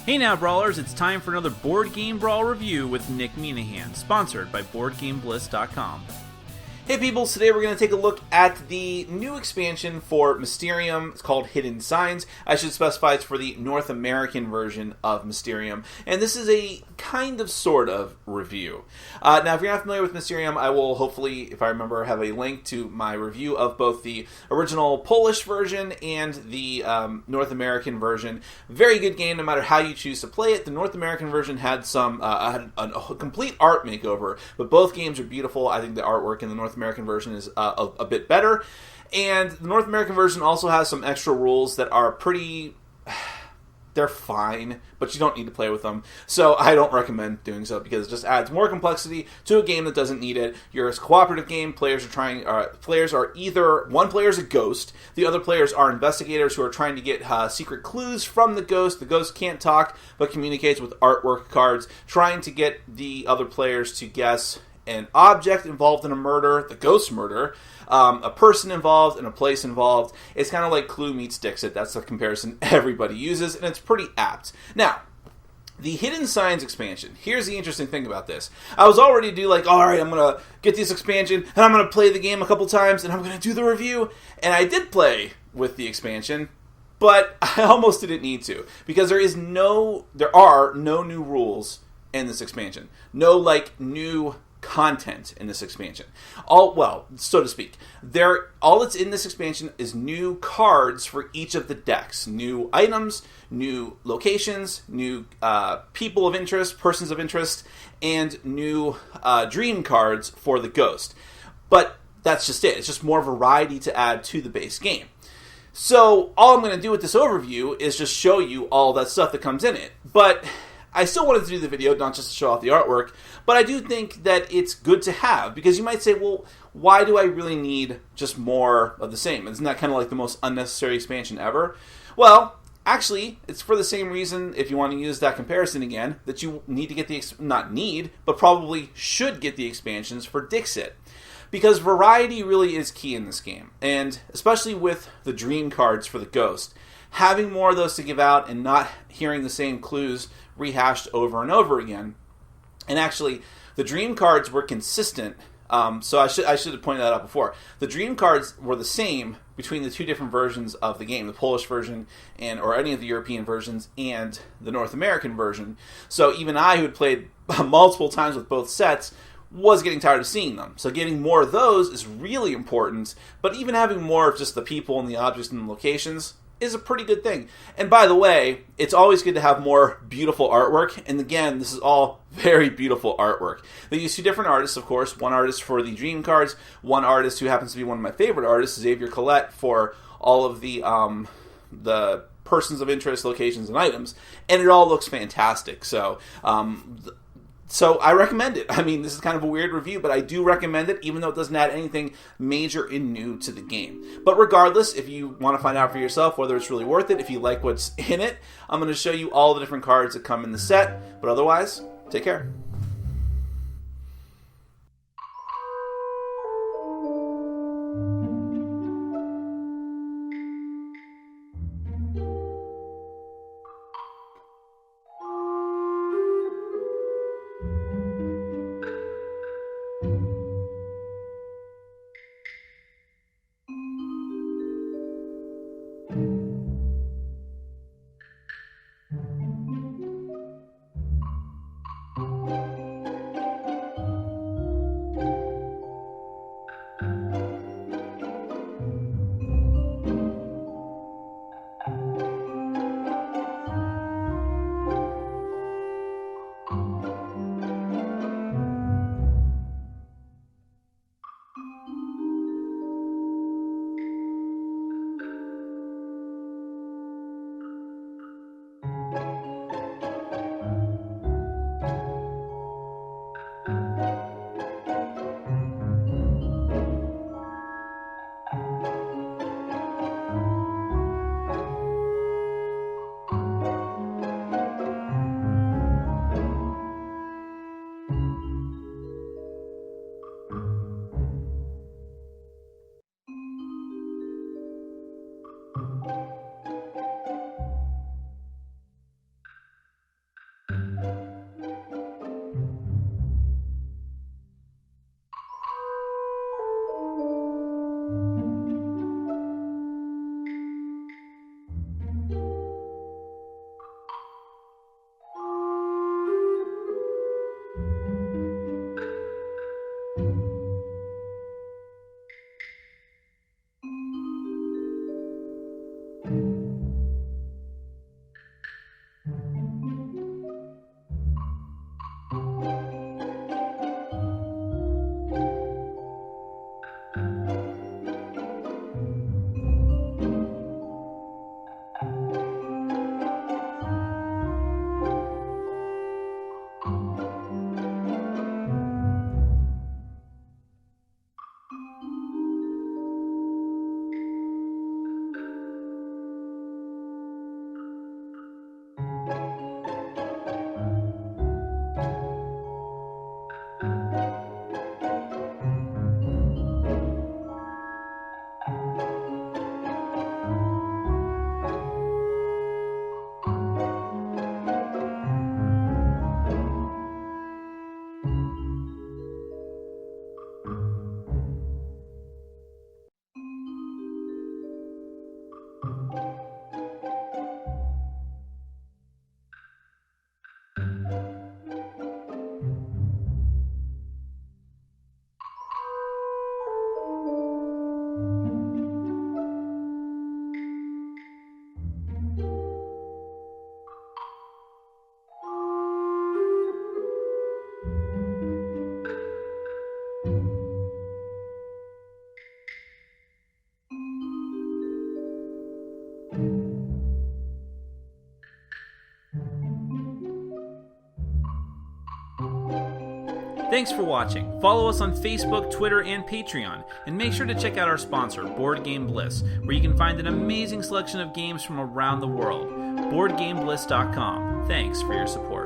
Hey now, Brawlers, it's time for another Board Game Brawl review with Nick Minahan, sponsored by BoardGameBliss.com. Hey peoples, today we're going to take a look at the new expansion for Mysterium. It's called Hidden Signs. I should specify it's for the North American version of Mysterium. And this is a kind of, sort of, review. Now, if you're not familiar with Mysterium, I will hopefully, if I remember, have a link to my review of both the original Polish version and the North American version. Very good game no matter how you choose to play it. The North American version had a complete art makeover, but both games are beautiful. I think the artwork in the North American version is a bit better, and the North American version also has some extra rules that are pretty... they're fine, but you don't need to play with them, so I don't recommend doing so because it just adds more complexity to a game that doesn't need it. You're a cooperative game. Players are either... one player is a ghost, the other players are investigators who are trying to get secret clues from the ghost. The ghost can't talk, but communicates with artwork cards, trying to get the other players to guess an object involved in a murder, the ghost murder, a person involved, and a place involved. It's kind of like Clue meets Dixit. That's the comparison everybody uses, and it's pretty apt. Now, the Hidden Signs expansion. Here's the interesting thing about this. I was already alright, I'm going to get this expansion, and I'm going to play the game a couple times, and I'm going to do the review. And I did play with the expansion, but I almost didn't need to, because there are no new rules in this expansion. No, new content in this expansion. So to speak. All that's in this expansion is new cards for each of the decks. New items, new locations, new people of interest, persons of interest, and new dream cards for the ghost. But that's just it. It's just more variety to add to the base game. So all I'm going to do with this overview is just show you all that stuff that comes in it. But I still wanted to do the video, not just to show off the artwork, but I do think that it's good to have, because you might say, well, why do I really need just more of the same? Isn't that kind of like the most unnecessary expansion ever? Well, actually, it's for the same reason, if you want to use that comparison again, that you need to get but probably should get the expansions for Dixit. Because variety really is key in this game, and especially with the dream cards for the ghost. Having more of those to give out and not hearing the same clues rehashed over and over again. And actually, the dream cards were consistent. So I should have pointed that out before. The dream cards were the same between the two different versions of the game, the Polish version or any of the European versions, and the North American version. So even I, who had played multiple times with both sets, was getting tired of seeing them. So getting more of those is really important, but even having more of just the people and the objects and the locations is a pretty good thing. And by the way, it's always good to have more beautiful artwork, and again, this is all very beautiful artwork. They use two different artists, of course. One artist for the dream cards, one artist who happens to be one of my favorite artists, Xavier Collette, for all of the persons of interest, locations, and items, and it all looks fantastic. So I recommend it. I mean, this is kind of a weird review, but I do recommend it, even though it doesn't add anything major and new to the game. But regardless, if you want to find out for yourself whether it's really worth it, if you like what's in it, I'm going to show you all the different cards that come in the set. But otherwise, take care. Thanks for watching. Follow us on Facebook, Twitter, and Patreon, and make sure to check out our sponsor, Board Game Bliss, where you can find an amazing selection of games from around the world. BoardGameBliss.com. Thanks for your support.